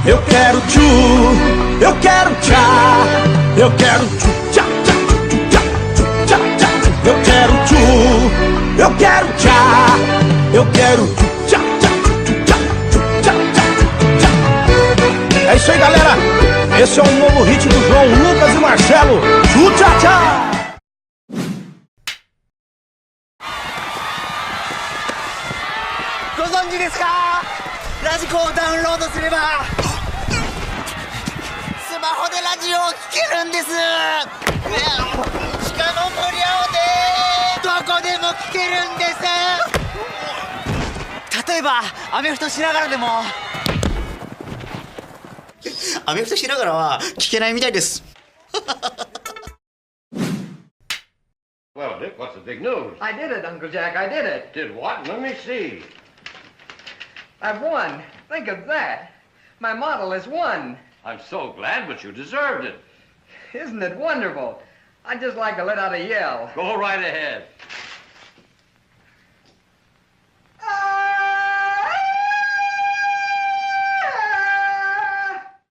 Eu quero tchu, eu quero tchá, eu quero tchu, tchá, tchá, tchu, tchá, tchu, tchá, tchá, tchu. Eu quero tchu, eu quero tchá, eu quero tchu, tchá, tchá, tchu, tchá, tchu, tchá, tchá, tchu, tchá. É isso aí, galera. Esse é o novo hit do João Lucas e Marcelo. Tchu, tchá, tchá. ご存知ですか？ラジコをダウンロードすればスマホでラジオを聴けるんです。しかも無料でどこでも聴けるんです。例えばアメフトしながらでも。アメフトしながらは聴けないみたいです。Well, Dick, what's the big news? I did it, Uncle Jack, I did it. Did what? Let me see. I've won. Think of that. My model has won. I'm so glad, but you deserved it. Isn't it wonderful? I'd just like to let out a yell. Go right ahead.